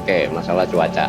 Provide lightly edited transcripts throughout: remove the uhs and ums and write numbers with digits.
Oke, masalah cuaca.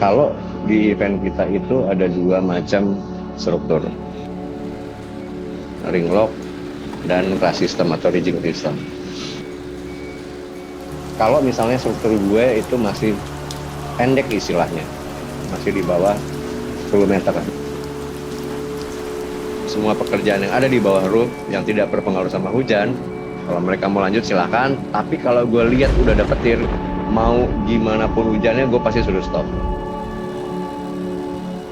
Kalau di event kita itu ada dua macam struktur, ring lock dan crash system atau rigging system. Kalau misalnya struktur gue itu masih pendek istilahnya, masih di bawah 10 meter. Semua pekerjaan yang ada di bawah roof yang tidak berpengaruh sama hujan, kalau mereka mau lanjut silahkan. Tapi kalau gue lihat udah dapet petir, mau gimana pun hujannya gue pasti suruh stop.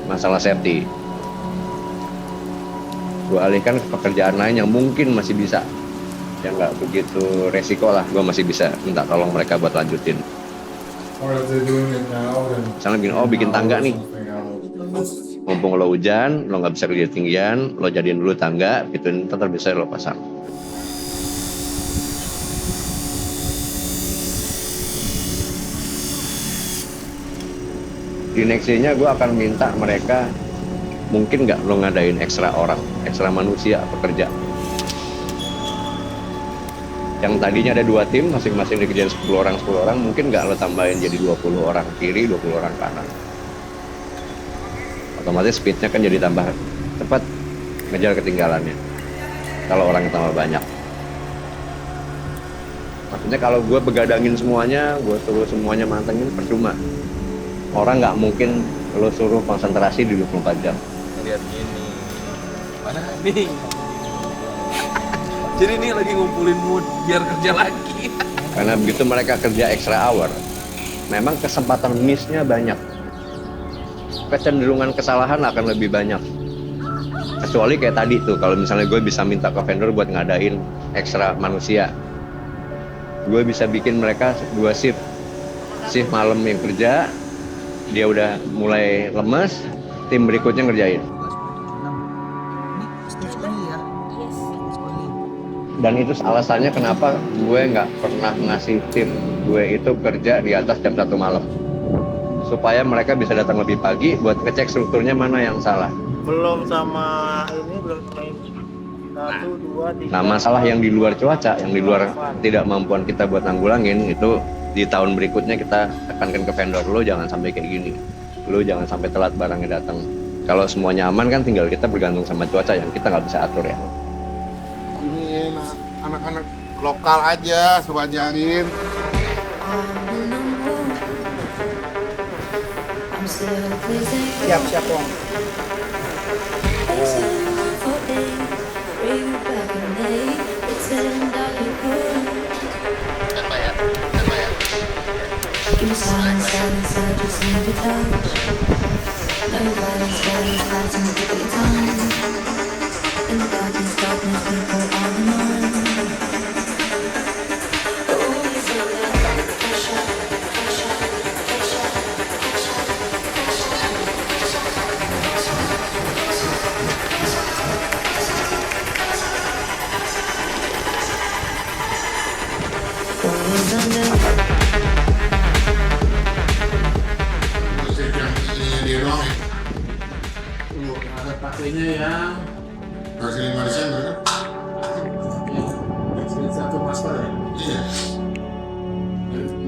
Masalah safety, gue alihkan ke pekerjaan lain yang mungkin masih bisa, yang nggak begitu resiko lah. Gue masih bisa minta tolong mereka buat lanjutin. Misalnya gini, oh bikin tangga nih, mumpung lo hujan, lo nggak bisa kerja tinggian, lo jadiin dulu tangga, gitu ntar bisa lo pasang. Di nextnya gue akan minta mereka, mungkin nggak lo ngadain ekstra orang, ekstra manusia pekerja. Yang tadinya ada 2 tim, masing-masing dikerjain 10 orang, mungkin nggak lo tambahin jadi 20 orang kiri, 20 orang kanan. Otomatis speednya kan jadi tambah cepat, ngejar ketinggalannya kalau orang tambah banyak. Maksudnya kalau gue begadangin semuanya, gue suruh semuanya mantengin, percuma. Orang nggak mungkin lo suruh konsentrasi di 24 jam. Lihat ini, mana nih? Jadi ini lagi ngumpulin mood biar kerja lagi. Karena begitu mereka kerja extra hour, memang kesempatan miss-nya banyak. Kecenderungan kesalahan akan lebih banyak. Kecuali kayak tadi tuh, kalau misalnya gue bisa minta ke vendor buat ngadain ekstra manusia, gue bisa bikin mereka 2 shift. Shift malam yang kerja, dia udah mulai lemes, tim berikutnya ngerjain. Dan itu alasannya kenapa gue nggak pernah ngasih tim gue itu kerja di atas jam 1 malam, supaya mereka bisa datang lebih pagi buat ngecek strukturnya mana yang salah. Belum sama ini, belum main 1, 2, 3. Nah, masalah yang di luar cuaca, yang di luar tidak mampuan kita buat nanggulangin, itu di tahun berikutnya kita tekankan ke vendor, lo jangan sampai kayak gini, lo jangan sampai telat barangnya datang. Kalau semuanya aman kan tinggal kita bergantung sama cuaca yang kita nggak bisa atur ya. Ini anak-anak lokal aja, suka ajarin. Siap Bang. Musik yang ininya dia doang ya. Ada pakainya yang Versi 5 Desember kan? satu master ya. Iya.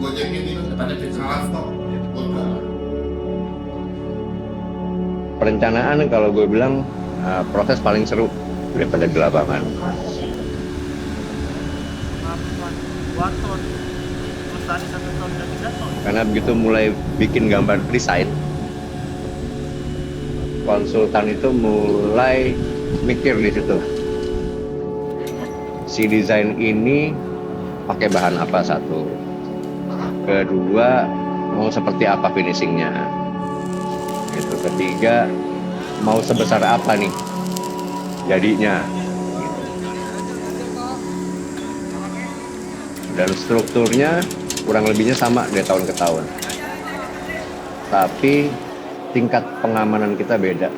Gojek ini depannya pizza laptop. Perencanaan kalau gue bilang proses paling seru daripada di lapangan. Karena begitu mulai bikin gambar desain, konsultan itu mulai mikir di situ. Si desain ini pakai bahan apa satu, kedua mau seperti apa finishingnya, gitu. Ketiga mau sebesar apa nih jadinya, dan strukturnya kurang lebihnya sama dari tahun ke tahun, tapi tingkat pengamanan kita beda.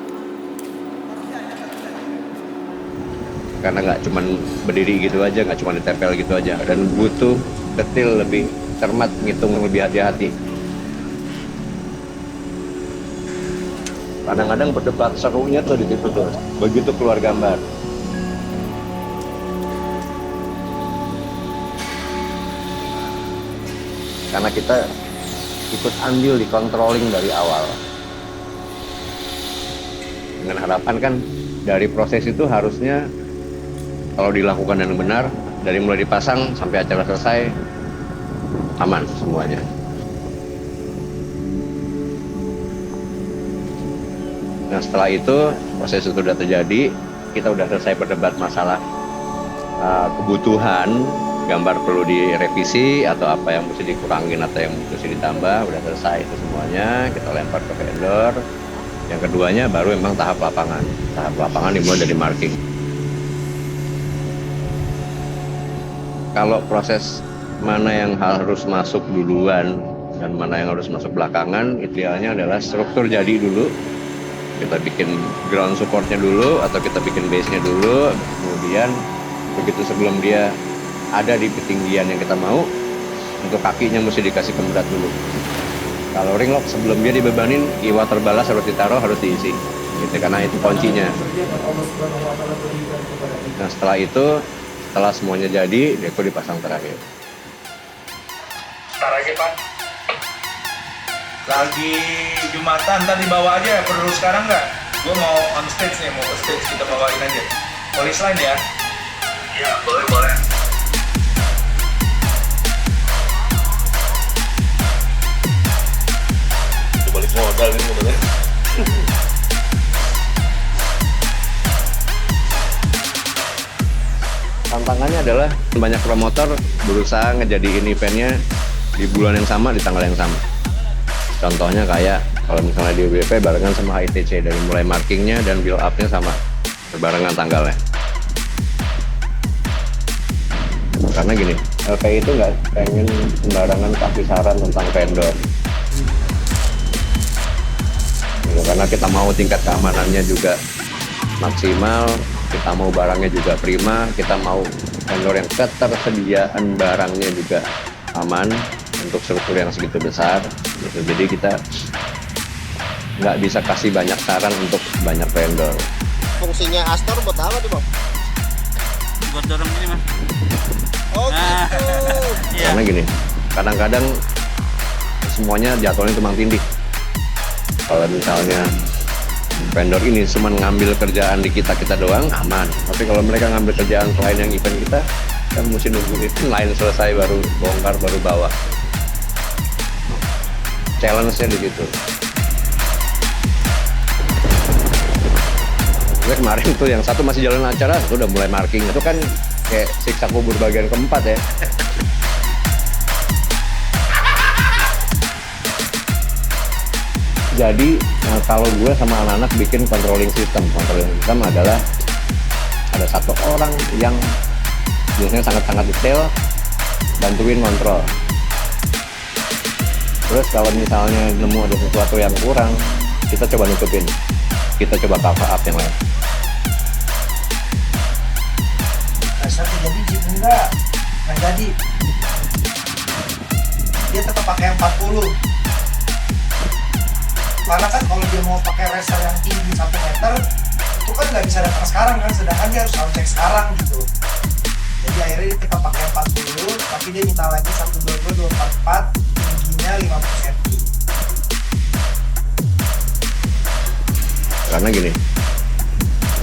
Karena nggak cuma berdiri gitu aja, nggak cuma ditempel gitu aja, dan butuh detail lebih cermat, ngitung lebih hati-hati. Kadang-kadang berdebat serunya tuh di situ tuh, begitu keluar gambar. karena kita ikut andil di controlling dari awal. Dengan harapan kan dari proses itu harusnya kalau dilakukan dengan benar, dari mulai dipasang sampai acara selesai aman semuanya. Nah setelah itu proses itu sudah terjadi, kita udah selesai berdebat masalah kebutuhan gambar perlu direvisi atau apa yang mesti dikurangin atau yang mesti ditambah, udah selesai itu semuanya, kita lempar ke vendor. Yang keduanya baru memang tahap lapangan. Tahap lapangan dimulai dari marking. Kalau proses mana yang harus masuk duluan dan mana yang harus masuk belakangan, idealnya adalah struktur jadi dulu. Kita bikin ground supportnya dulu atau kita bikin base-nya dulu. Kemudian begitu sebelum dia ada di ketinggian yang kita mau, untuk kakinya mesti dikasih pemberat dulu. Kalau ring lock sebelum dia dibebanin, iwa terbalas harus ditaruh, harus diisi. Gitu, karena itu kuncinya. Nah setelah itu, setelah semuanya jadi, deko dipasang terakhir. Ntar aja Pak. Lagi Jumatan, ntar dibawa aja, perlu sekarang nggak? Gue mau on stage nih, mau ke stage, kita bawain aja. Polis line ya? Iya, boleh. Balik modal ini sebenarnya. Tantangannya adalah banyak promotor berusaha ngejadiin eventnya di bulan yang sama, di tanggal yang sama. Contohnya kayak kalau misalnya di WP barengan sama HITC, dari mulai markingnya dan build up-nya sama, berbarengan tanggalnya. Karena gini, LPI itu nggak pengen sembarangan kasih saran tentang vendor. Gitu, karena kita mau tingkat keamanannya juga maksimal, kita mau barangnya juga prima, kita mau vendor yang ketersediaan barangnya juga aman untuk struktur yang segitu besar. Gitu. Jadi kita nggak bisa kasih banyak saran untuk banyak vendor. Fungsinya Astor buat apa tuh, Bang? Buat dorong ini Mas. Oh gitu. Iya. Karena gini, kadang-kadang semuanya jadwalnya tumpang tindih. Kalau misalnya vendor ini cuma ngambil kerjaan di kita doang, aman. Tapi kalau mereka ngambil kerjaan selain yang event kita, kan mesti nunggu itu lain selesai baru bongkar, baru bawa. Challenge-nya di situ. Jadi kemarin tuh yang satu masih jalan acara, itu udah mulai marking. Itu kan kayak siksa kubur bagian keempat ya. Jadi kalau gue sama anak-anak bikin controlling system adalah ada satu orang yang biasanya sangat-sangat detail bantuin kontrol. Terus kalau misalnya nemu ada sesuatu yang kurang, kita coba nutupin, kita coba cover up yang lain. Satu jadi jeep enggak jadi, dia tetap pakai 40. Karena kan kalau dia mau pakai racer yang tinggi 1 meter, itu kan nggak bisa datang sekarang kan, sedangkan dia harus cek sekarang gitu. Jadi akhirnya kita pakai 40, tapi dia minta lagi 122, 244, tingginya 50 cm. Karena gini,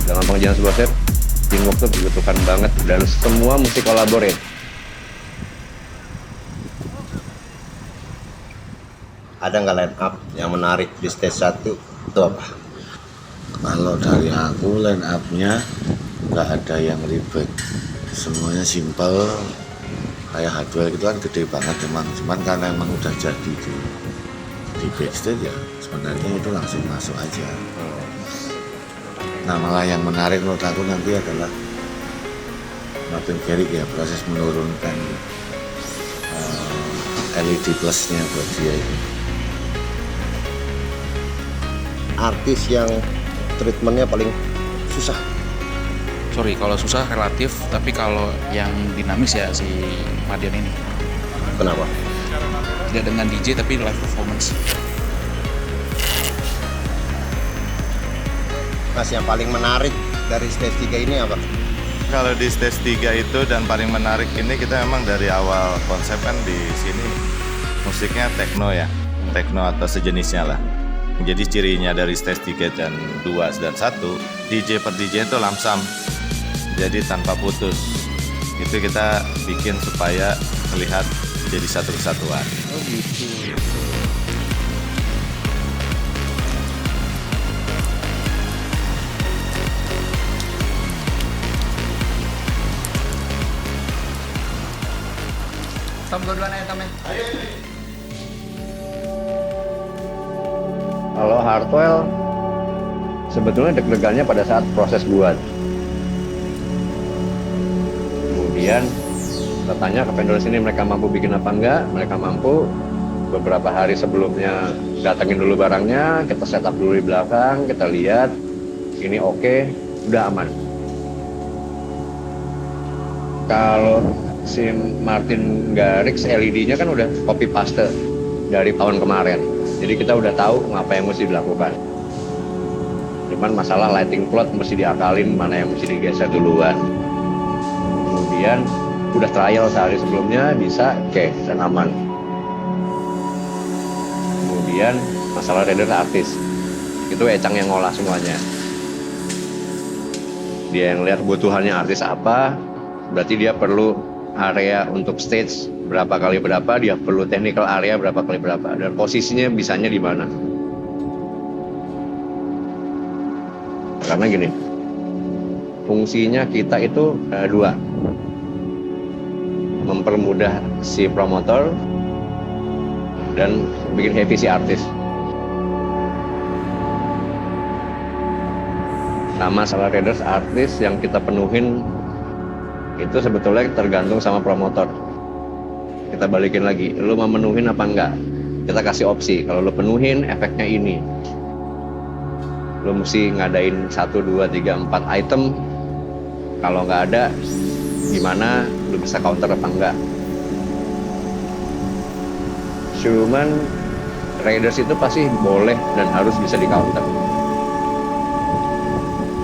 dalam pengerjaan sebuah set, teamwork tuh dibutuhkan banget dan semua mesti collaborate. Ada nggak line up yang menarik di stage 1 itu apa? Kalau dari aku line up-nya nggak ada yang ribet, semuanya simple. Kayak hardware itu kan gede banget emang, cuman karena emang udah jadi di backstage ya sebenarnya itu langsung masuk aja. Nah malah yang menarik menurut aku nanti adalah Martin Garrix ya, proses menurunkan LED plusnya buat dia ini. Artis yang treatmentnya paling susah? Sorry, kalau susah relatif, tapi kalau yang dinamis ya si Madian ini. Kenapa? Tidak dengan DJ tapi live performance. Mas, yang paling menarik dari stage 3 ini apa? Kalau di stage 3 itu dan paling menarik ini kita memang dari awal konsep kan di sini musiknya techno ya, techno atau sejenisnya lah. Jadi cirinya dari stage 3 dan 2 dan 1, DJ per DJ itu lamsam, jadi tanpa putus. Itu kita bikin supaya terlihat jadi satu kesatuan. Oh gitu. Tom, gue duluan aja, Tom ya. Kalau Hardwell sebetulnya deg-degannya pada saat proses buat. Kemudian kita tanya ke vendor sini mereka mampu bikin apa enggak, mereka mampu. Beberapa hari sebelumnya datengin dulu barangnya, kita setup dulu di belakang, kita lihat ini oke, udah aman. Kalau si Martin Garrix LED-nya kan udah copy paste dari tahun kemarin. Jadi kita udah tahu apa yang mesti dilakukan. Cuman masalah lighting plot mesti diakalin mana yang mesti digeser duluan. Kemudian udah trial sehari sebelumnya bisa, oke, dan aman. Kemudian masalah render artis. Itu Ecang yang ngolah semuanya. Dia yang lihat kebutuhannya artis apa, berarti dia perlu area untuk stage berapa kali berapa, dia perlu technical area berapa kali berapa, dan posisinya bisanya di mana. Karena gini, fungsinya kita itu dua, mempermudah si promotor dan bikin happy si artis. Nah, masalah readers artis yang kita penuhin itu sebetulnya tergantung sama promotor. Kita balikin lagi, lu mau menuhin apa enggak? Kita kasih opsi, kalau lu penuhin efeknya ini. Lu mesti ngadain 1, 2, 3, 4 item. Kalau nggak ada, gimana lu bisa counter apa enggak? Cuman Raiders itu pasti boleh dan harus bisa di counter.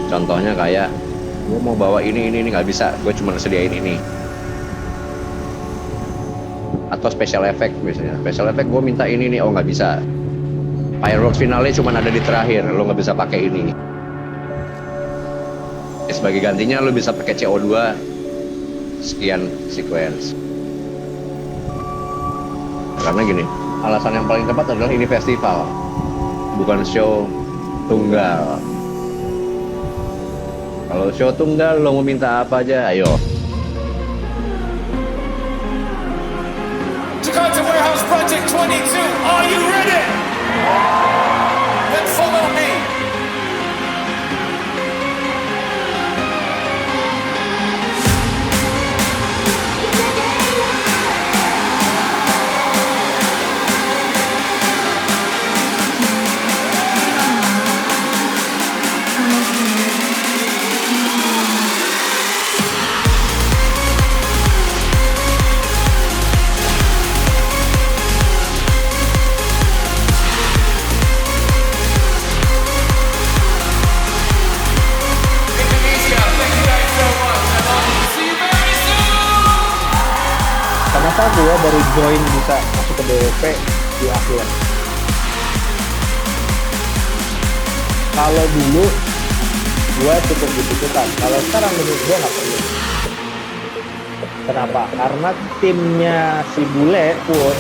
Contohnya kayak gue mau bawa ini nggak bisa, gue cuma sediain ini. Atau special effect misalnya, special effect gue minta ini nih, oh nggak bisa. Fireworks finale cuma ada di terakhir, lo nggak bisa pakai ini. Sebagai gantinya lo bisa pakai CO2 sekian sequence. Karena gini, alasan yang paling tepat adalah ini festival, bukan show tunggal. Kalau show tunggal lo mau minta apa aja, ayo. Jakarta Warehouse Project 22, are you ready? Then follow me. Kenapa gue baru join bisa masuk ke DWP di akhir? Kalau dulu gue cukup dibutuhkan, kalau sekarang menurut gue nggak perlu. Kenapa? Karena timnya si Bule pun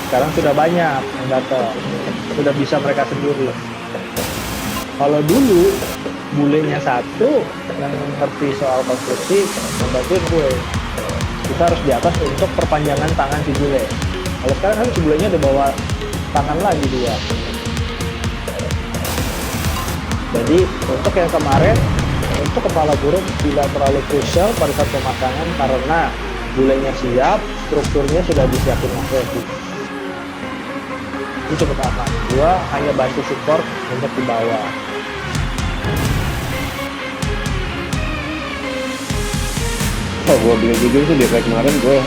sekarang sudah banyak yang datang, sudah bisa mereka sendiri. Kalau dulu Bulenya satu yang ngerti soal konstruksi, membantuin gue. Kita harus di atas untuk perpanjangan tangan si bule. Kalau sekarang kan si bulenya udah bawa tangan lagi dia. Jadi untuk yang kemarin, untuk kepala burung tidak terlalu krusial pada saat pemasangan karena bulenya siap, strukturnya sudah disiapin Mas Revi. Itu cukup aman. Gua hanya bantu support untuk di bawah. Oh, gue bilang jujur sih di event kemarin gue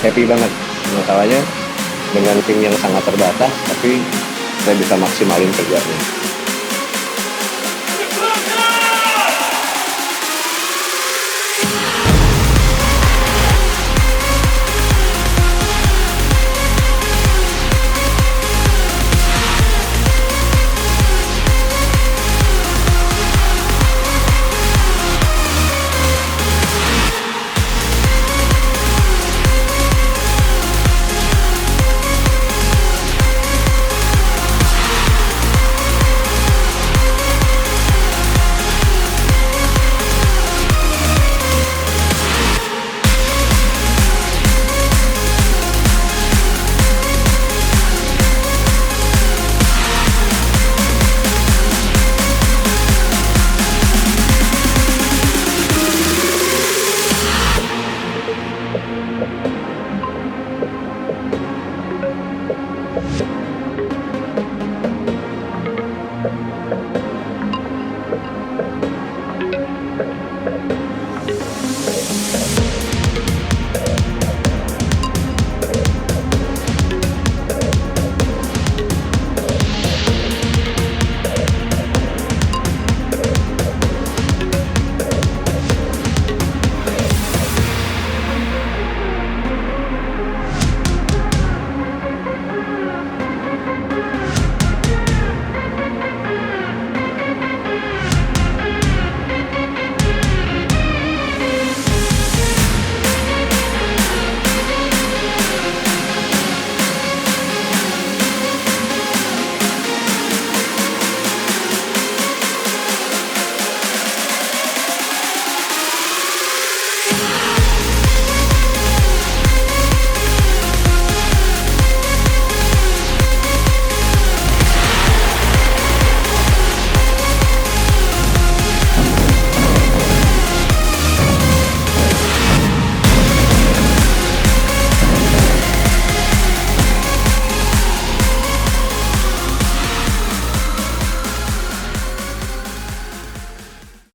happy banget. Masalahnya dengan tim yang sangat terbatas, tapi saya bisa maksimalin kerjanya. Thank you.